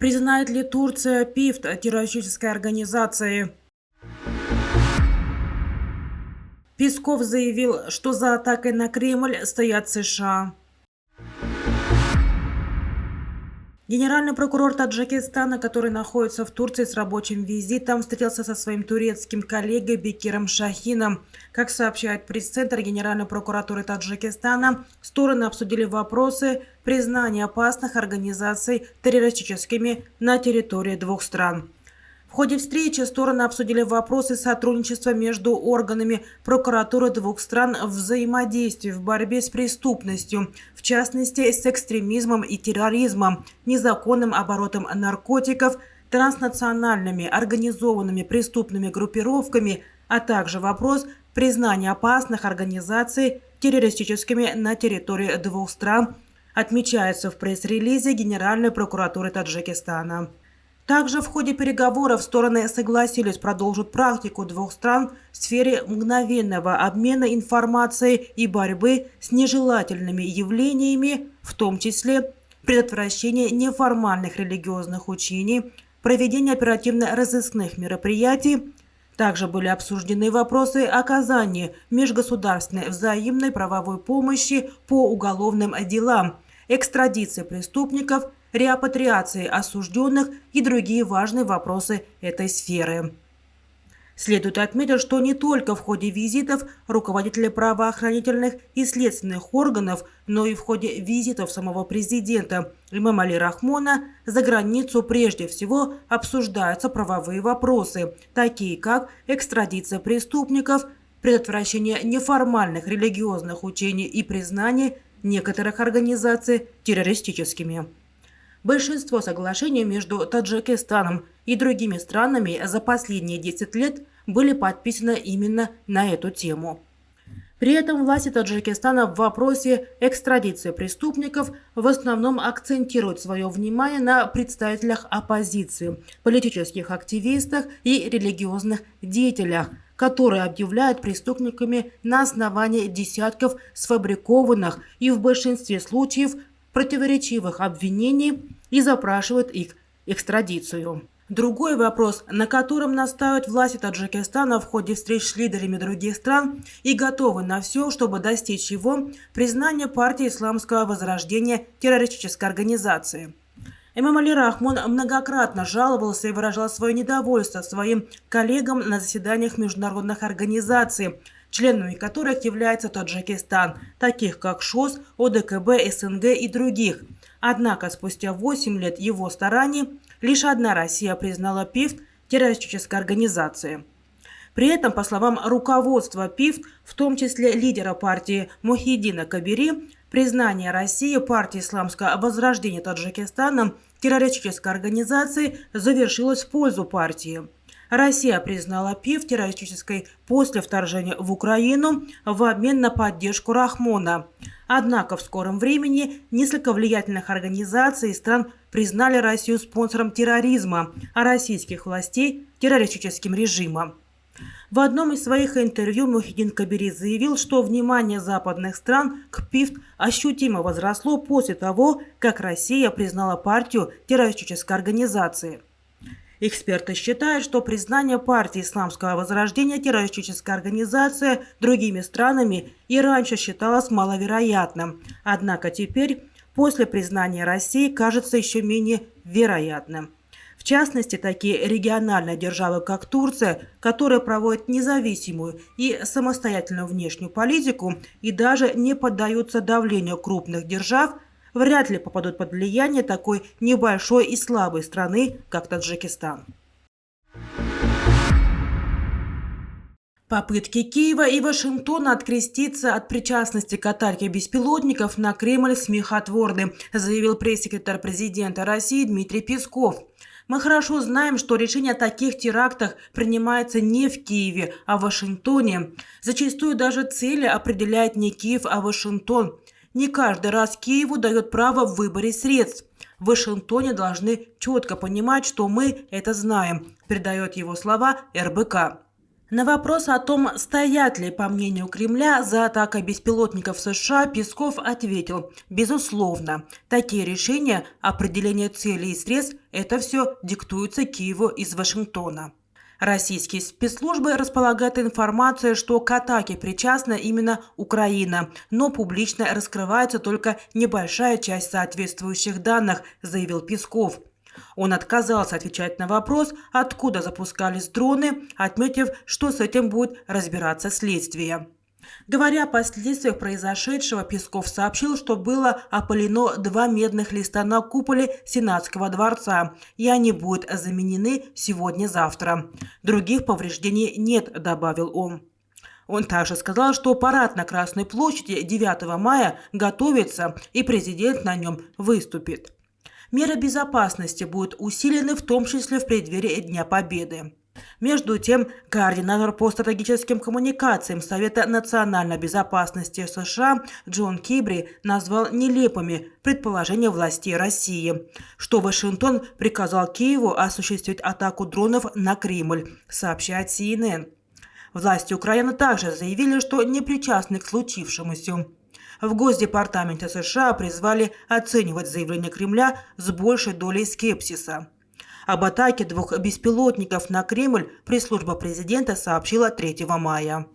Признает ли Турция ПИФТ террористической организацией? Песков заявил, что за атакой на Кремль стоят США. Генеральный прокурор Таджикистана, который находится в Турции с рабочим визитом, встретился со своим турецким коллегой Бекиром Шахином. Как сообщает пресс-центр Генеральной прокуратуры Таджикистана, стороны обсудили вопросы признания опасных организаций террористическими на территории двух стран. В ходе встречи стороны обсудили вопросы сотрудничества между органами прокуратуры двух стран в взаимодействии в борьбе с преступностью, в частности с экстремизмом и терроризмом, незаконным оборотом наркотиков, транснациональными организованными преступными группировками, а также вопрос признания опасных организаций террористическими на территории двух стран, отмечается в пресс-релизе Генеральной прокуратуры Таджикистана. Также в ходе переговоров стороны согласились продолжить практику двух стран в сфере мгновенного обмена информацией и борьбы с нежелательными явлениями, в том числе предотвращение неформальных религиозных учений, проведение оперативно-розыскных мероприятий. Также были обсуждены вопросы оказания межгосударственной взаимной правовой помощи по уголовным делам, экстрадиции преступников, репатриации осужденных и другие важные вопросы этой сферы. Следует отметить, что не только в ходе визитов руководителей правоохранительных и следственных органов, но и в ходе визитов самого президента Эмомали Рахмона за границу прежде всего обсуждаются правовые вопросы, такие как экстрадиция преступников, предотвращение неформальных религиозных учений и признание некоторых организаций террористическими. Большинство соглашений между Таджикистаном и другими странами за последние 10 лет были подписаны именно на эту тему. При этом власти Таджикистана в вопросе экстрадиции преступников в основном акцентируют свое внимание на представителях оппозиции, политических активистах и религиозных деятелях, которые объявляют преступниками на основании десятков сфабрикованных и в большинстве случаев противоречивых обвинений и запрашивают их экстрадицию. Другой вопрос, на котором настаивают власти Таджикистана в ходе встреч с лидерами других стран и готовы на все, чтобы достичь его, признания партии Исламского возрождения террористической организации. Эмомали Рахмон многократно жаловался и выражал свое недовольство своим коллегам на заседаниях международных организаций, членами которых является Таджикистан, таких как ШОС, ОДКБ, СНГ и других. Однако спустя 8 лет его стараний лишь одна Россия признала ПИФТ террористической организацией. При этом, по словам руководства ПИФТ, в том числе лидера партии Мухиддина Кабири, признание России партии Исламского возрождения Таджикистана террористической организацией завершилось в пользу партии. Россия признала ПИФ террористической после вторжения в Украину в обмен на поддержку Рахмона. Однако в скором времени несколько влиятельных организаций и стран признали Россию спонсором терроризма, а российских властей – террористическим режимом. В одном из своих интервью Мухиддин Кабири заявил, что внимание западных стран к ПИФТ ощутимо возросло после того, как Россия признала партию террористической организации. Эксперты считают, что признание партии Исламского возрождения террористической организацией другими странами и раньше считалось маловероятным. Однако теперь, после признания России, кажется еще менее вероятным. В частности, такие региональные державы, как Турция, которые проводят независимую и самостоятельную внешнюю политику и даже не поддаются давлению крупных держав, вряд ли попадут под влияние такой небольшой и слабой страны, как Таджикистан. Попытки Киева и Вашингтона откреститься от причастности к атаке беспилотников на Кремль смехотворны, заявил пресс-секретарь президента России Дмитрий Песков. Мы хорошо знаем, что решение о таких терактах принимается не в Киеве, а в Вашингтоне. Зачастую даже цели определяет не Киев, а Вашингтон. Не каждый раз Киеву дает право в выборе средств. В Вашингтоне должны четко понимать, что мы это знаем, передает его слова РБК. На вопрос о том, стоят ли, по мнению Кремля, за атакой беспилотников США, Песков ответил: безусловно, такие решения, определение целей и средств – это все диктуется Киеву из Вашингтона. Российские спецслужбы располагают информацией, что к атаке причастна именно Украина, но публично раскрывается только небольшая часть соответствующих данных, заявил Песков. Он отказался отвечать на вопрос, откуда запускались дроны, отметив, что с этим будет разбираться следствие. Говоря о последствиях произошедшего, Песков сообщил, что было опалено 2 медных листа на куполе Сенатского дворца, и они будут заменены сегодня-завтра. Других повреждений нет, добавил он. Он также сказал, что парад на Красной площади 9 мая готовится, и президент на нем выступит. Меры безопасности будут усилены, в том числе в преддверии Дня Победы. Между тем, координатор по стратегическим коммуникациям Совета национальной безопасности США Джон Кирби назвал нелепыми предположения властей России, что Вашингтон приказал Киеву осуществить атаку дронов на Кремль, сообщает CNN. Власти Украины также заявили, что не причастны к случившемуся. В Госдепартаменте США призвали оценивать заявление Кремля с большей долей скепсиса. Об атаке 2 беспилотников на Кремль пресс-служба президента сообщила 3 мая.